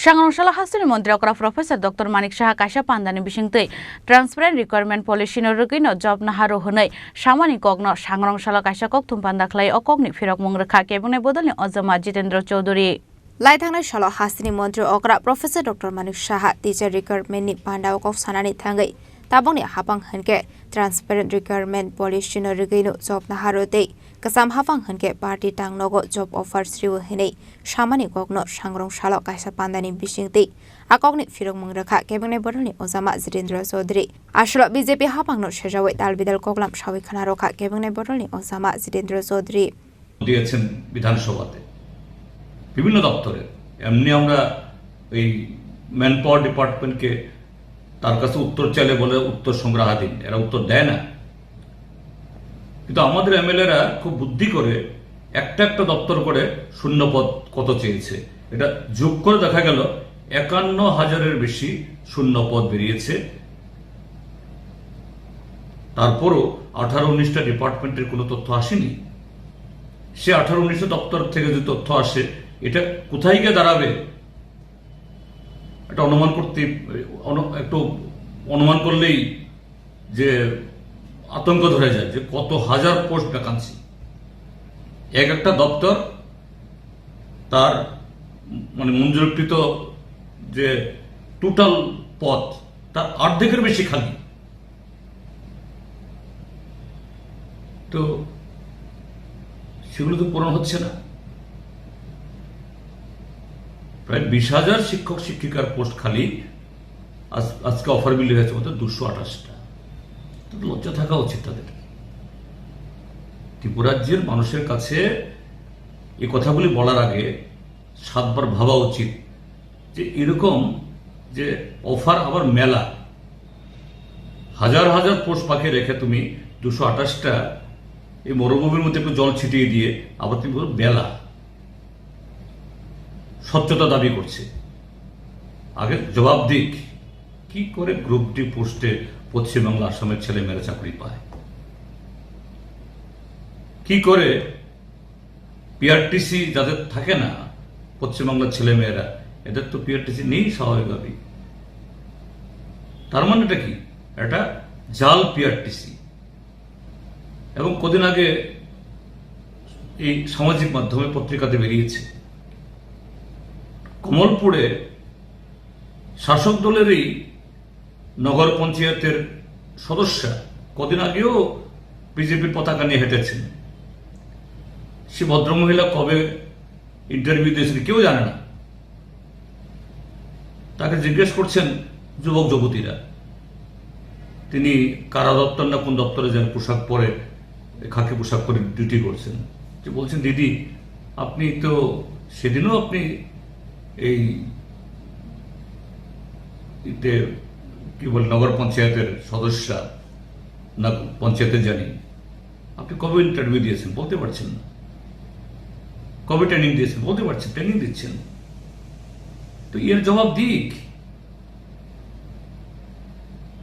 Sangrongsalah Hasri Menteri Okra Profesor Dr. Manik Saha Kaisa Pandani Bisingtui Transparent Requirement Policy no Rugino Job Naharo Hunai Samani Kogno Sangrongsalah Kaisa Kok Tumpanda Clay Okogni Firok Mungrekha Kebune Bodolni Ozama Jitendra Chaudhuri Laithangna Salah Hasri Menteri Okra Profesor Dr. Manik Saha Teacher Requirement ni Panda Okok Sanani Thangai Tabangni Hapang Hanke Transparent Requirement Policy no Rugino Job Naharo Day Kasam Hapang Hanke Party Tang Nogo Job Offers Riu Hinai Samani Kogno Sangrongsalah Kaisa Pandani Bisingtui Akogni Firok Mungrekha Kebune Bodolni Ozama Jitendra Chaudhuri Ashlo BJP Hapangno Sejawai Dalbidal Koglam Shawi Khanarokha Kebune Bodolni Ozama Jitendra Chaudhuri দিয়েছেন বিধানসভাতে বিভিন্ন দপ্তরে এমনি আমরা এই manpower ডিপার্টমেন্টকে তার কাছে উত্তর চাইলে বলে উত্তর সংগ্রহাধীন এরা উত্তর দেয় না কিন্তু আমাদের এমএলএরা খুব বুদ্ধি করে একটা দপ্তর করে শূন্য পদ কত চেয়েছে এটা যোগ করে দেখা গেল ৫১,০০০-এর বেশি শূন্য পদ বেরিয়েছে তারপরও ১৮-১৯টা ডিপার্টমেন্টের কোনো তথ্য আসেনি সে ১৮-১৯টা দপ্তর থেকে যে তথ্য আসে এটা কোথায় গিয়ে দাঁড়াবে এটা অনুমান করতে একটু অনুমান করলেই যে আতঙ্ক ধরে যায় যে কত হাজার পোস্ট ভ্যাকান্সি একটা দপ্তর তার মানে মঞ্জুরকৃত যে টোটাল পদ তার অর্ধেকের বেশি খালি তো সেগুলো তো পূরণ হচ্ছে না প্রায় ২০,০০০ শিক্ষক শিক্ষিকার পোস্ট খালি আজকে অফার বিল হয়েছে মতো ২২৮টা লজ্জা থাকা উচিত তাদের ত্রিপুরাজ্যের মানুষের কাছে এই কথাগুলি বলার আগে ৭ বার ভাবা উচিত যে এরকম যে অফার আবার মেলা হাজার হাজার পোস্ট পাখি রেখে তুমি ২২৮টা এই মরুভূমির মধ্যে একটু জল ছিটিয়ে দিয়ে আবার তুমি মেলা স্বচ্ছতা দাবি করছে আগে জবাব দিক কি করে গ্রুপ ডি পোস্টে পশ্চিমবাংলা আসামের ছেলে মেয়েরা চাকরি পায় কি করে পিআরটিসি যাদের থাকে না পশ্চিমবাংলার ছেলে মেয়েরা এদের তো পিআরটিসি নেই স্বাভাবিকভাবেই তার মানে এটা কি এটা জাল পিআরটিসি এবং কদিন আগে এই সামাজিক মাধ্যমে পত্রিকাতে বেরিয়েছে কমলপুরে শাসক দলেরই নগর পঞ্চায়েতের সদস্য কদিন আগেও বিজেপির পতাকা নিয়ে হেঁটেছেন সে ভদ্রমহিলা কবে ইন্টারভিউ দিয়েছেন কেউ জানে না তাকে জিজ্ঞেস করছেন যুবক যুবতীরা তিনি কারা দপ্তর না কোন দপ্তরে যেন পোশাক পরে খাকি পোশাক পরে ডিউটি করছেন যে বলছেন দিদি আপনি তো সেদিনও আপনি এই কি বল নগর পঞ্চায়েতের সদস্য না পঞ্চায়েতে জানি আপনি কবে ইন্টারভিউ দিয়েছেন বলতে পারছেন না কবে ট্রেনিং দিয়েছেন বলতে পারছেন ট্রেনিং দিচ্ছেন তো এর জবাব দিক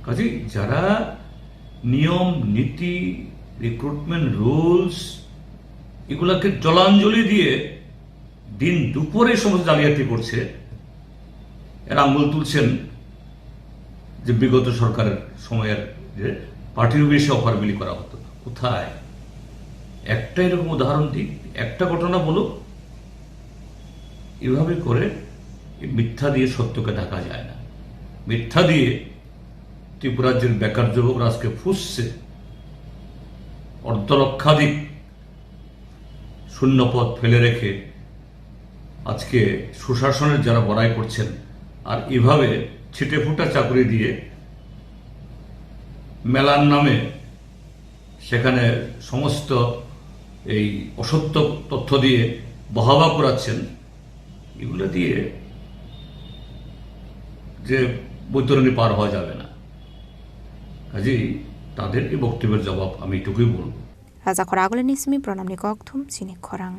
কাজে যারা নিয়ম নীতি রিক্রুটমেন্ট রুলস এগুলাকে জলাঞ্জলি দিয়ে দিন দুপুরে সমস্ত জালিয়াতি করছে এরা আঙুল তুলছেন যে বিগত সরকারের সময়ের যে পার্টির বেশি অফার বিলি করা হতো কোথায় একটা এরকম উদাহরণ দিক একটা ঘটনা বলুক এভাবে করে মিথ্যা দিয়ে সত্যকে ঢাকা যায় না মিথ্যা দিয়ে ত্রিপুরাজ্যের বেকার যুবকরা আজকে ফুসছে অর্ধলক্ষাধিক শূন্য পদ ফেলে রেখে আজকে সুশাসনের যারা বড়াই করছেন আর এভাবে ছিটে ফুটা চাকরি দিয়ে মেলার নামে সেখানে সমস্ত এই অসত্য তথ্য দিয়ে বহাবা করাচ্ছেন এগুলো দিয়ে যে বৈতরণী পার হওয়া যাবে না কাজেই তাদের এই বক্তব্যের জবাব আমি এটুকুই বলব রাজা খরা আগলে নিসমি প্রণাম নিকক থুম চিনি খরাং